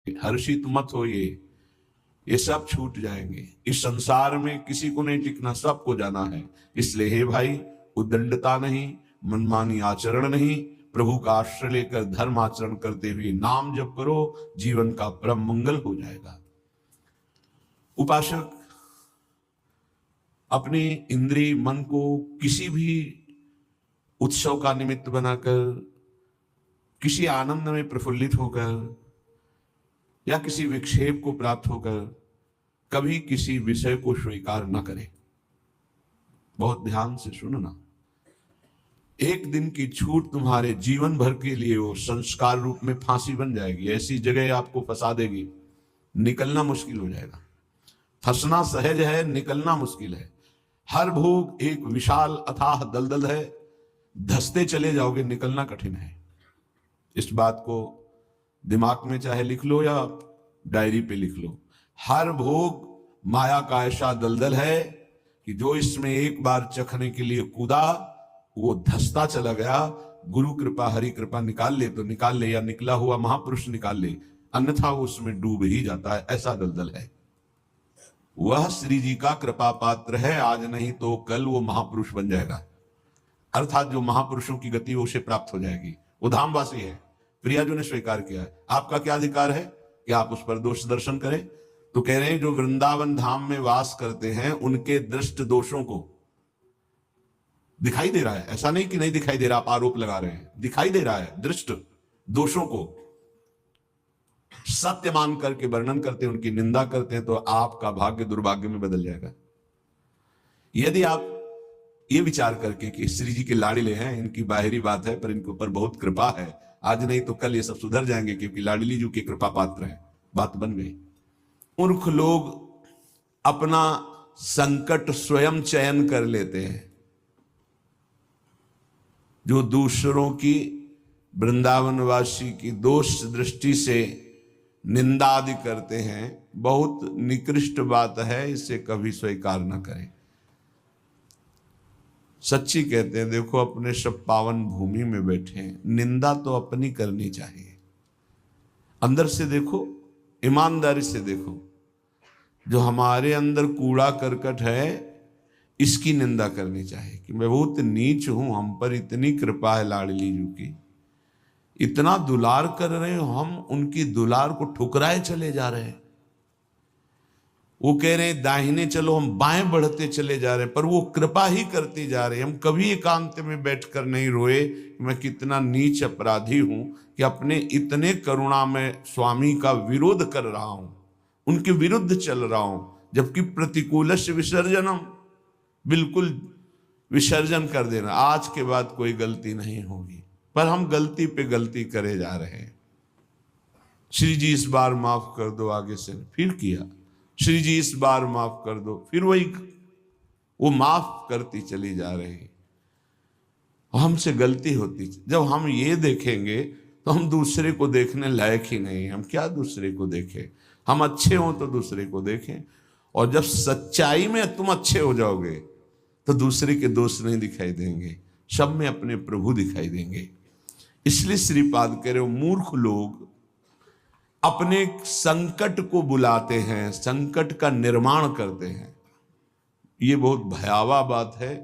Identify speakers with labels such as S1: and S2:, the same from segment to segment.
S1: हर्षित मत हो, ये सब छूट जाएंगे। इस संसार में किसी को नहीं टिकना, सबको जाना है। इसलिए हे भाई, उद्दंडता नहीं, मनमानी आचरण नहीं, प्रभु का आश्रय लेकर धर्म आचरण करते हुए नाम जप करो, जीवन का परम मंगल हो जाएगा। उपासक अपनी इंद्रिय मन को किसी भी उत्सव का निमित्त बनाकर, किसी आनंद में प्रफुल्लित होकर या किसी विक्षेप को प्राप्त होकर कभी किसी विषय को स्वीकार न करे। बहुत ध्यान से सुनना, एक दिन की छूट तुम्हारे जीवन भर के लिए वो संस्कार रूप में फांसी बन जाएगी। ऐसी जगह आपको फंसा देगी, निकलना मुश्किल हो जाएगा। फंसना सहज है, निकलना मुश्किल है। हर भोग एक विशाल अथाह दलदल है, धंसते चले जाओगे, निकलना कठिन है। इस बात को दिमाग में चाहे लिख लो या डायरी पे लिख लो। हर भोग माया का ऐसा दलदल है कि जो इसमें एक बार चखने के लिए कूदा वो धंसता चला गया। गुरु कृपा हरि कृपा निकाल ले तो निकाल ले, या निकला हुआ महापुरुष निकाल ले, अन्यथा वो उसमें डूब ही जाता है। ऐसा दलदल है। वह श्री जी का कृपा पात्र है, आज नहीं तो कल वो महापुरुष बन जाएगा। अर्थात जो महापुरुषों की गति वो उसे प्राप्त हो जाएगी। वो धामवासी है, प्रियाजू ने स्वीकार किया है। आपका क्या अधिकार है कि आप उस पर दोष दर्शन करें? तो कह रहे हैं जो वृंदावन धाम में वास करते हैं उनके दृष्ट दोषों को दिखाई दे रहा है। ऐसा नहीं कि नहीं दिखाई दे रहा, आप आरोप लगा रहे हैं, दिखाई दे रहा है। दृष्ट दोषों को सत्य मान करके वर्णन करते हैं, उनकी निंदा करते हैं, तो आपका भाग्य दुर्भाग्य में बदल जाएगा। यदि आप ये विचार करके कि श्री जी के लाड़िले हैं, इनकी बाहरी बात है पर इनके ऊपर बहुत कृपा है, आज नहीं तो कल ये सब सुधर जाएंगे क्योंकि लाडली जी के कृपा पात्र हैं, बात बन गई। मूर्ख लोग अपना संकट स्वयं चयन कर लेते हैं। जो दूसरों की, वृंदावनवासी की दोष दृष्टि से निंदा आदि करते हैं, बहुत निकृष्ट बात है, इसे कभी स्वीकार न करें। सच्ची कहते हैं, देखो अपने सब पावन भूमि में बैठे हैं, निंदा तो अपनी करनी चाहिए। अंदर से देखो, ईमानदारी से देखो, जो हमारे अंदर कूड़ा करकट है इसकी निंदा करनी चाहिए कि मैं बहुत नीच हूं, हम पर इतनी कृपा है लाडली जी की, इतना दुलार कर रहे हो, हम उनकी दुलार को ठुकराए चले जा रहे हैं। वो कह रहे हैं दाहिने चलो, हम बाएं बढ़ते चले जा रहे हैं, पर वो कृपा ही करती जा रहे हैं। हम कभी एकांत में बैठकर नहीं रोए मैं कितना नीच अपराधी हूं कि अपने इतने करुणा में स्वामी का विरोध कर रहा हूं, उनके विरुद्ध चल रहा हूं, जबकि प्रतिकूलस्य विसर्जनम, बिल्कुल विसर्जन कर देना, आज के बाद कोई गलती नहीं होगी। पर हम गलती पे गलती करे जा रहे हैं। श्री जी इस बार माफ कर दो, आगे से फिर किया, श्री जी इस बार माफ कर दो, फिर वही वो माफ करती चली जा रही। हमसे गलती होती। जब हम ये देखेंगे तो हम दूसरे को देखने लायक ही नहीं। हम क्या दूसरे को देखें? हम अच्छे हों तो दूसरे को देखें, और जब सच्चाई में तुम अच्छे हो जाओगे तो दूसरे के दोष नहीं दिखाई देंगे, सब में अपने प्रभु दिखाई देंगे। इसलिए श्रीपाद कह रहे हो, मूर्ख लोग अपने संकट को बुलाते हैं, संकट का निर्माण करते हैं। ये बहुत भयावह बात है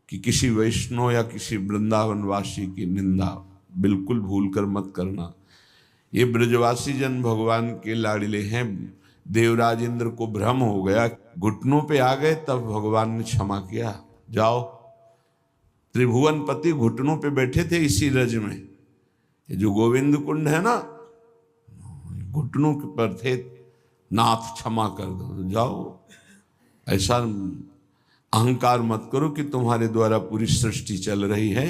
S1: कि किसी वैष्णव या किसी वृंदावनवासी की निंदा बिल्कुल भूलकर मत करना। ये ब्रजवासी जन भगवान के लाड़िले हैं। देवराज इंद्र को भ्रम हो गया, घुटनों पे आ गए, तब भगवान ने क्षमा किया। जाओ, त्रिभुवनपति घुटनों पे बैठे थे इसी रज में। ये जो गोविंद कुंड है ना, घुटनों पर थे, नाथ क्षमा कर दो, जाओ। ऐसा अहंकार मत करो कि तुम्हारे द्वारा पूरी सृष्टि चल रही है।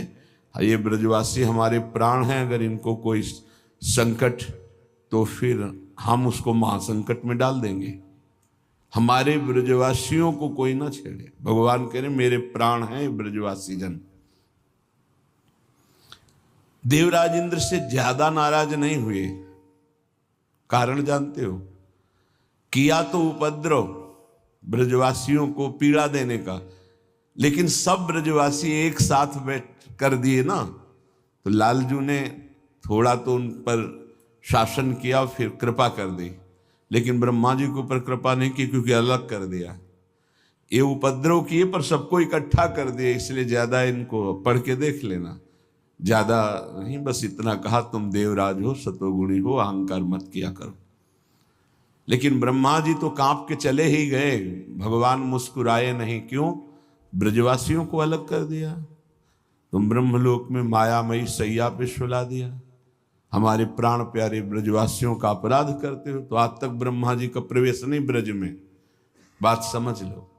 S1: ये ब्रजवासी हमारे प्राण हैं, अगर इनको कोई संकट तो फिर हम उसको महासंकट में डाल देंगे। हमारे ब्रजवासियों को कोई ना छेड़े। भगवान कह रहे मेरे प्राण हैं ब्रजवासी जन। देवराज इंद्र से ज्यादा नाराज नहीं हुए। कारण जानते हो? किया तो उपद्रव, ब्रजवासियों को पीड़ा देने का, लेकिन सब ब्रजवासी एक साथ बैठ कर दिए ना, तो लालजू ने थोड़ा तो उन पर शासन किया, फिर कृपा कर दी, लेकिन ब्रह्मा जी के ऊपर कृपा नहीं की क्योंकि अलग कर दिया। ये उपद्रव किए पर सबको इकट्ठा कर दिया, इसलिए ज्यादा इनको पढ़ के देख लेना, ज्यादा नहीं, बस इतना कहा तुम देवराज हो, सतोगुणी हो, अहंकार मत किया करो। लेकिन ब्रह्मा जी तो कांप के चले ही गए, भगवान मुस्कुराए नहीं। क्यों? ब्रजवासियों को अलग कर दिया, तुम ब्रह्मलोक में मायामयी सैया पे सुला दिया, हमारे प्राण प्यारे ब्रजवासियों का अपराध करते हो। तो आज तक ब्रह्मा जी का प्रवेश नहीं ब्रज में, बात समझ लो।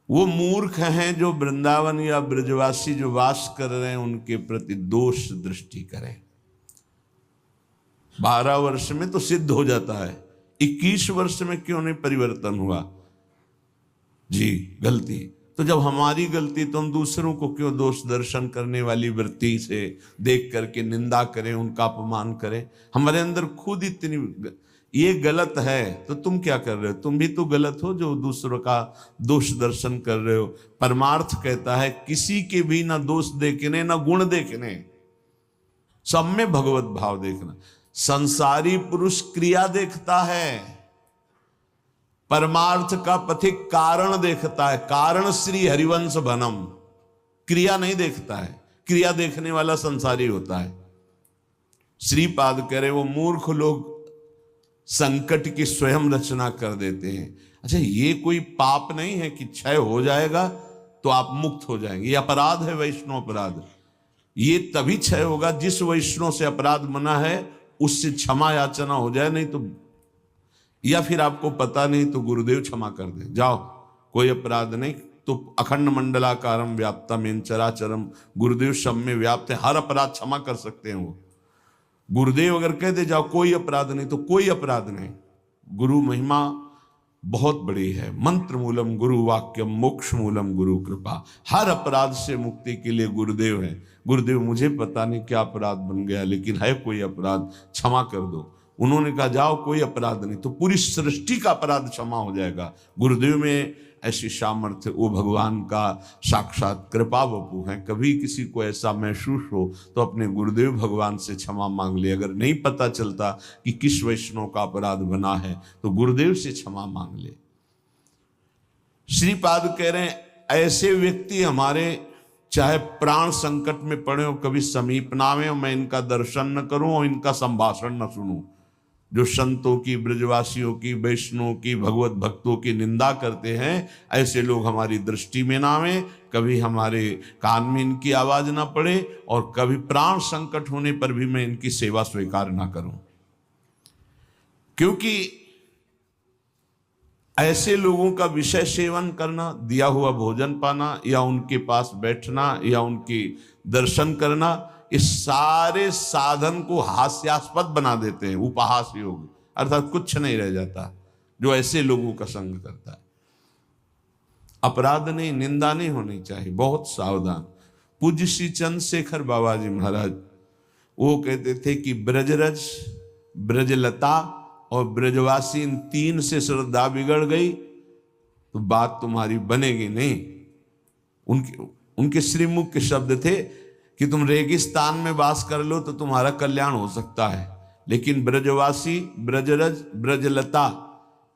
S1: वो मूर्ख हैं जो वृंदावन या ब्रजवासी जो वास कर रहे हैं उनके प्रति दोष दृष्टि करें। 12 वर्ष में तो सिद्ध हो जाता है, 21 वर्ष में क्यों नहीं परिवर्तन हुआ? जी गलती तो जब हमारी गलती तो हम दूसरों को क्यों दोष दर्शन करने वाली वृत्ति से देख करके निंदा करें, उनका अपमान करें? हमारे अंदर खुद इतनी ये गलत है तो तुम क्या कर रहे हो? तुम भी तो गलत हो जो दूसरों का दोष दर्शन कर रहे हो। परमार्थ कहता है किसी के भी ना दोष देखने ना गुण देखने, सब में भगवत भाव देखना। संसारी पुरुष क्रिया देखता है, परमार्थ का पथिक कारण देखता है। कारण श्री हरिवंश बनम, क्रिया नहीं देखता है, क्रिया देखने वाला संसारी होता है। श्रीपाद कह रहे वो मूर्ख लोग संकट की स्वयं रचना कर देते हैं। अच्छा, ये कोई पाप नहीं है कि क्षय हो जाएगा तो आप मुक्त हो जाएंगे, ये अपराध है, वैष्णव अपराध। ये तभी क्षय होगा जिस वैष्णव से अपराध मना है उससे क्षमा याचना हो जाए, नहीं तो, या फिर आपको पता नहीं तो गुरुदेव क्षमा कर दे, जाओ कोई अपराध नहीं। तो अखंड मंडलाकारम व्याप्तम चराचरम, गुरुदेव सब में व्याप्त है, हर अपराध क्षमा कर सकते हैं वो। गुरुदेव अगर कह दे जाओ कोई अपराध नहीं तो कोई अपराध नहीं। गुरु महिमा बहुत बड़ी है। मंत्र मूलम गुरु वाक्यम मोक्ष मूलम गुरु कृपा। हर अपराध से मुक्ति के लिए गुरुदेव है। गुरुदेव मुझे पता नहीं क्या अपराध बन गया, लेकिन है कोई अपराध, क्षमा कर दो। उन्होंने कहा जाओ कोई अपराध नहीं, तो पूरी सृष्टि का अपराध क्षमा हो जाएगा। गुरुदेव में ऐसी सामर्थ्य, वो भगवान का साक्षात कृपा वपु है। कभी किसी को ऐसा महसूस हो तो अपने गुरुदेव भगवान से क्षमा मांग ले। अगर नहीं पता चलता कि किस वैष्णव का अपराध बना है तो गुरुदेव से क्षमा मांग ले। श्रीपाद कह रहे हैं ऐसे व्यक्ति हमारे चाहे प्राण संकट में पड़े हो, कभी समीप ना आवे, मैं इनका दर्शन न करूं और इनका संभाषण न सुनूं। जो संतों की, ब्रजवासियों की, वैष्णव की, भगवत भक्तों की निंदा करते हैं, ऐसे लोग हमारी दृष्टि में ना आवे, कभी हमारे कान में इनकी आवाज ना पड़े, और कभी प्राण संकट होने पर भी मैं इनकी सेवा स्वीकार ना करूं। क्योंकि ऐसे लोगों का विषय सेवन करना, दिया हुआ भोजन पाना, या उनके पास बैठना, या उनकी दर्शन करना, इस सारे साधन को हास्यास्पद बना देते हैं। उपहास योग, अर्थात कुछ नहीं रह जाता जो ऐसे लोगों का संग करता है। अपराध नहीं, निंदा नहीं होनी चाहिए, बहुत सावधान। पूज्य श्री चंद्रशेखर बाबा जी महाराज वो कहते थे कि ब्रजरज, ब्रजलता और ब्रजवासी, इन तीन से श्रद्धा बिगड़ गई तो बात तुम्हारी बनेगी नहीं। उनके श्रीमुख के शब्द थे कि तुम रेगिस्तान में वास कर लो तो तुम्हारा कल्याण हो सकता है, लेकिन ब्रजवासी, ब्रजरज, ब्रजलता,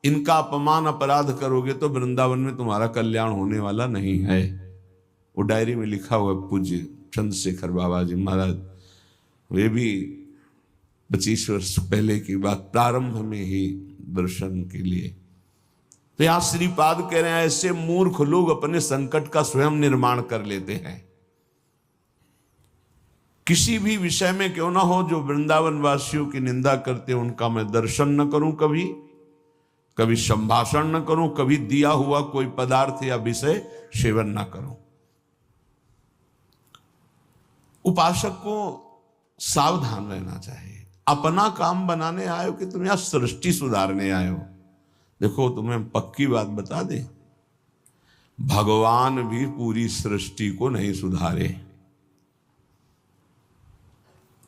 S1: इनका अपमान अपराध करोगे तो वृंदावन में तुम्हारा कल्याण होने वाला नहीं है। वो डायरी में लिखा हुआ पूज्य चंद्रशेखर बाबा जी महाराज, वे भी 25 वर्ष पहले की बात, प्रारंभ में ही दर्शन के लिए। तो यहां श्रीपाद कह रहे हैं ऐसे मूर्ख लोग अपने संकट का स्वयं निर्माण कर लेते हैं। किसी भी विषय में क्यों ना हो, जो वृंदावन वासियों की निंदा करते हैं उनका मैं दर्शन न करूं, कभी संभाषण न करूं, कभी दिया हुआ कोई पदार्थ या विषय सेवन न करूं। उपासक को सावधान रहना चाहिए। अपना काम बनाने आए हो कि तुम यहां सृष्टि सुधारने आए हो? देखो तुम्हें पक्की बात बता दे, भगवान भी पूरी सृष्टि को नहीं सुधारे।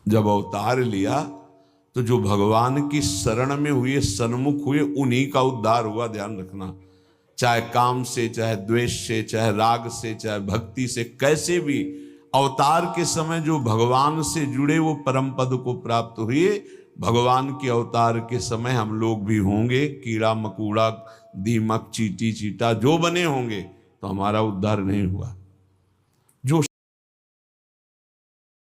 S1: जब अवतार लिया तो जो भगवान की शरण में हुए, सन्मुख हुए, उन्हीं का उद्धार हुआ। ध्यान रखना, चाहे काम से, चाहे द्वेष से, चाहे राग से, चाहे भक्ति से, कैसे भी अवतार के समय जो भगवान से जुड़े वो परम पद को प्राप्त हुए, भगवान के अवतार के समय हम लोग भी होंगे कीड़ा मकोड़ा, दीमक, चींटी, चीटा जो बने होंगे, तो हमारा उद्धार नहीं हुआ।